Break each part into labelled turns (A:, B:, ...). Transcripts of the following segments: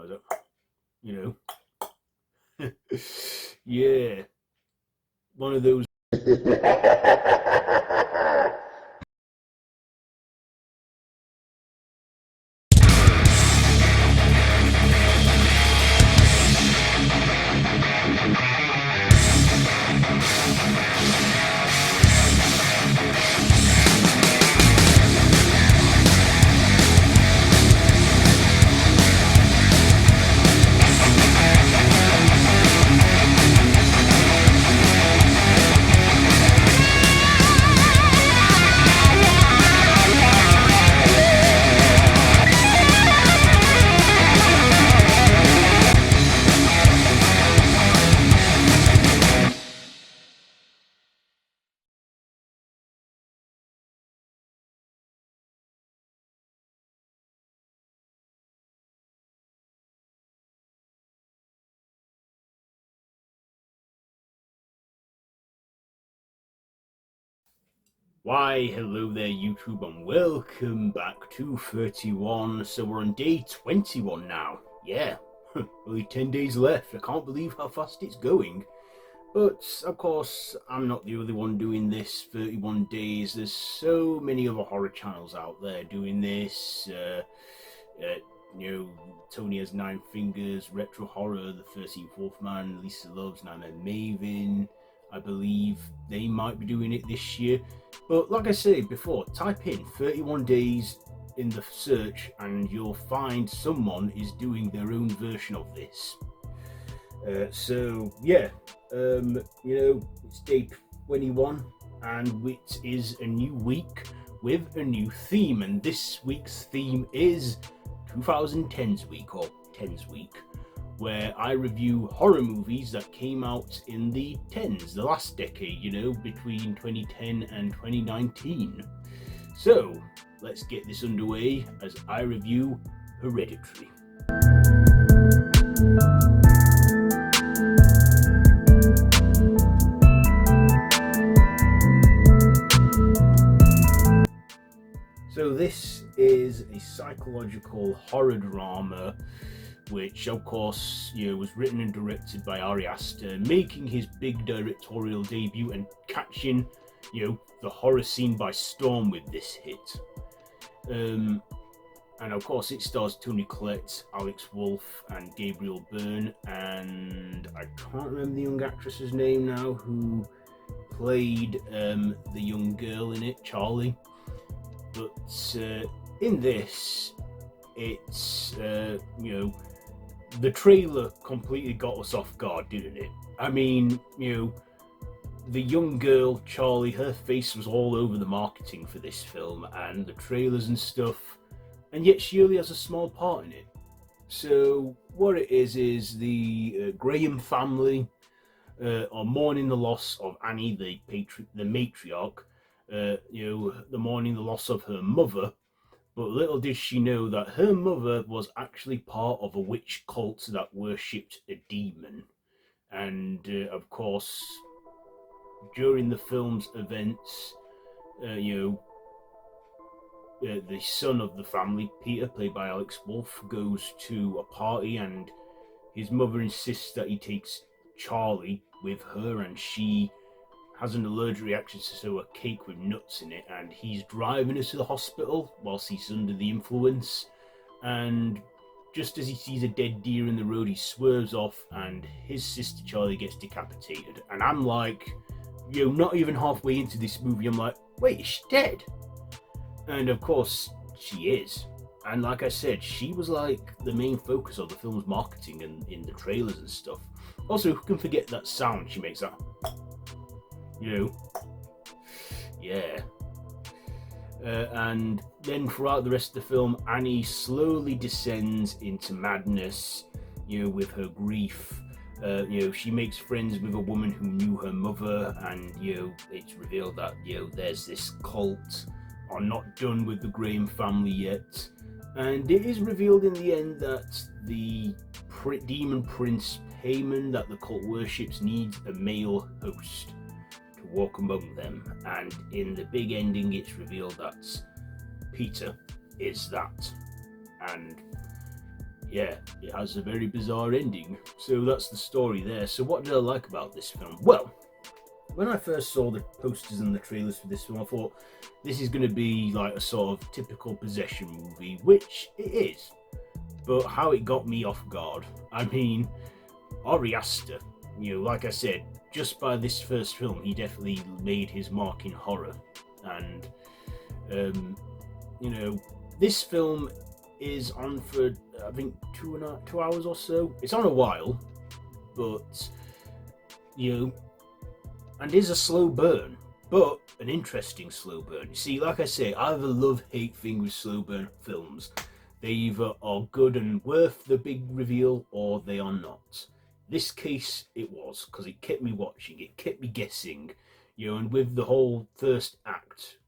A: was like, you know, yeah, one of those. Why, hello there, YouTube, and welcome back to 31. So we're on day 21 now. Yeah, only 10 days left. I can't believe how fast it's going. But, of course, I'm not the only one doing this 31 days. There's so many other horror channels out there doing this. Toni has 9 Fingers, Retro Horror, The 13th Wolfman, Lisa Loves, Nana Maven. I believe they might be doing it this year. But like I said before, type in 31 days in the search and you'll find someone is doing their own version of this. It's day 21 and it is a new week with a new theme, and this week's theme is 2010's week, or 10's week, where I review horror movies that came out in the 10s, the last decade, between 2010 and 2019. So, let's get this underway as I review Hereditary. So this is a psychological horror drama which, of course, was written and directed by Ari Aster, making his big directorial debut and catching, the horror scene by storm with this hit. And of course, it stars Toni Collette, Alex Wolff, and Gabriel Byrne, and I can't remember the young actress's name now who played the young girl in it, Charlie. But in this, it's the trailer completely got us off guard, didn't it? I mean, the young girl, Charlie, her face was all over the marketing for this film and the trailers and stuff, and yet she only has a small part in it. So what it is the Graham family are mourning the loss of Annie, the matriarch, the mourning the loss of her mother. But little did she know that her mother was actually part of a witch cult that worshipped a demon. And, of course, during the film's events, the son of the family, Peter, played by Alex Wolff, goes to a party and his mother insists that he takes Charlie with her, and she has an allergic reaction to a cake with nuts in it, and he's driving her to the hospital whilst he's under the influence, and just as he sees a dead deer in the road, he swerves off and his sister Charlie gets decapitated. And I'm like, not even halfway into this movie, I'm like, wait, is she dead? And of course she is. And like I said, she was like the main focus of the film's marketing and in the trailers and stuff. Also, who can forget that sound she makes, that yeah. And then throughout the rest of the film, Annie slowly descends into madness, with her grief. She makes friends with a woman who knew her mother, and, it's revealed that, there's this cult, are not done with the Graham family yet. And it is revealed in the end that the demon prince Haman that the cult worships needs a male host to walk among them, and in the big ending it's revealed that Peter is that. And yeah, it has a very bizarre ending. So that's the story there. So what did I like about this film? Well, when I first saw the posters and the trailers for this film, I thought this is going to be like a sort of typical possession movie, which it is. But how it got me off guard. I mean, Ari Aster, like I said, just by this first film, he definitely made his mark in horror. And, this film is on for, I think, 2 hours or so. It's on a while, but, and is a slow burn, but an interesting slow burn. You see, like I say, I have a love-hate thing with slow burn films. They either are good and worth the big reveal, or they are not. This case, it was, because it kept me watching, it kept me guessing, and with the whole first act,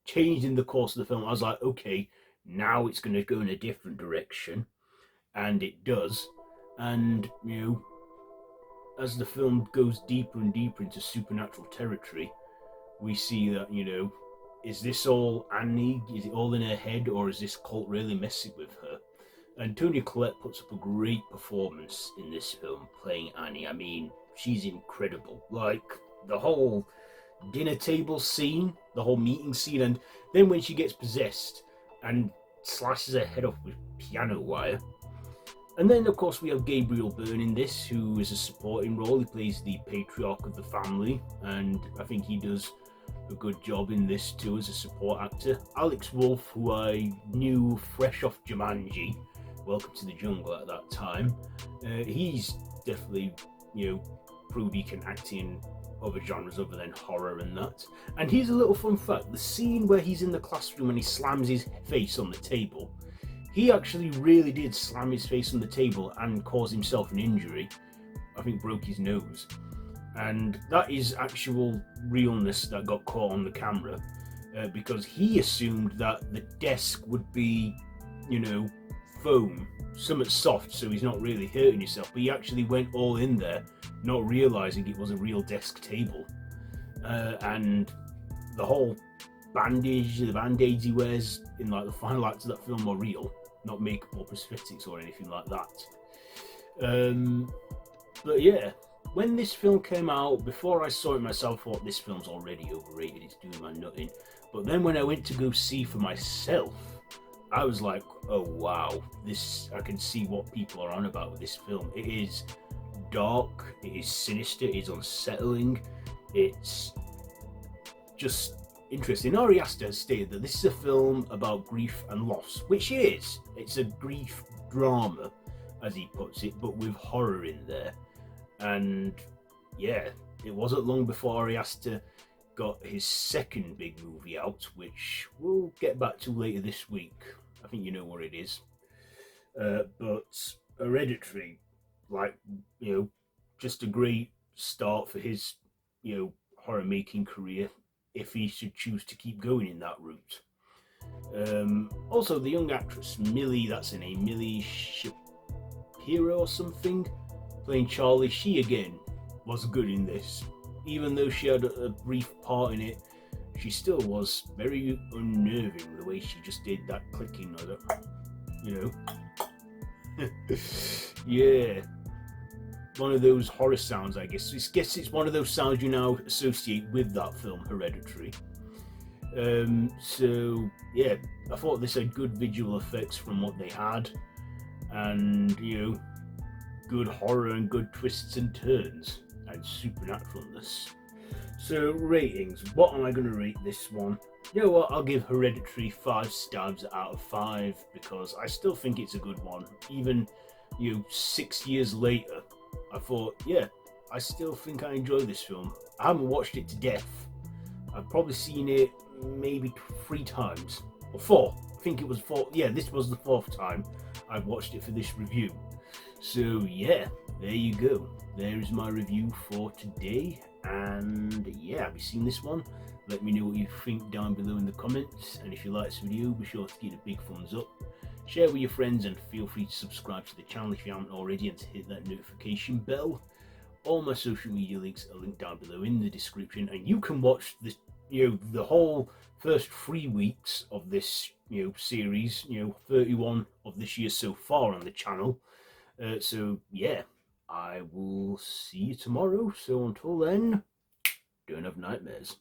A: changed in the course of the film, I was like, okay, now it's going to go in a different direction, and it does. And, as the film goes deeper and deeper into supernatural territory, we see that, is this all Annie? Is it all in her head, or is this cult really messing with her? And Toni Collette puts up a great performance in this film, playing Annie. I mean, she's incredible. Like, the whole dinner table scene, the whole meeting scene, and then when she gets possessed and slices her head off with piano wire. And then, of course, we have Gabriel Byrne in this, who is a supporting role. He plays the patriarch of the family, and I think he does a good job in this too as a support actor. Wolff, who I knew fresh off Jumanji, Welcome to the Jungle at that time, he's definitely, proved he can act in other genres other than horror and that. And here's a little fun fact: the scene where he's in the classroom and he slams his face on the table, he actually really did slam his face on the table and cause himself an injury. I think broke his nose. And that is actual realness that got caught on the camera, because he assumed that the desk would be, foam, somewhat soft, so he's not really hurting himself. But he actually went all in there, not realizing it was a real desk table. And the whole the band-aids he wears in like the final act of that film are real, not makeup or prosthetics or anything like that. But yeah. When this film came out, before I saw it myself, I thought this film's already overrated, it's doing my nutting. But then when I went to go see for myself, I was like, oh wow, I can see what people are on about with this film. It is dark, it is sinister, it is unsettling, it's just interesting. Ari Aster has stated that this is a film about grief and loss, which it is. It's a grief drama, as he puts it, but with horror in there. And yeah, it wasn't long before Ari Aster got his second big movie out, which we'll get back to later this week. I think you know what it is. But Hereditary, just a great start for his, horror making career, if he should choose to keep going in that route. Also, the young actress Millie, that's her name, Millie Shepiro or something, playing Charlie, she again was good in this. Even though she had a brief part in it, she still was very unnerving, the way she just did that clicking, yeah. One of those horror sounds, I guess. I guess it's one of those sounds you now associate with that film, Hereditary. So, yeah, I thought this had good visual effects from what they had, and, good horror and good twists and turns and supernaturalness. So ratings, what am I going to rate this one? You know what, I'll give Hereditary 5 stabs out of 5, because I still think it's a good one. Even 6 years later, I thought, yeah, I still think I enjoy this film. I haven't watched it to death. I've probably seen it maybe 3 times, or 4. I think it was 4. Yeah, this was the 4th time I've watched it for this review. So yeah, there you go. There is my review for today. And yeah, have you seen this one? Let me know what you think down below in the comments. And if you like this video, be sure to give it a big thumbs up. Share with your friends and feel free to subscribe to the channel if you haven't already, and to hit that notification bell. All my social media links are linked down below in the description, and you can watch the the whole first 3 weeks of this series. 31 of this year so far on the channel. So yeah, I will see you tomorrow. So until then, don't have nightmares.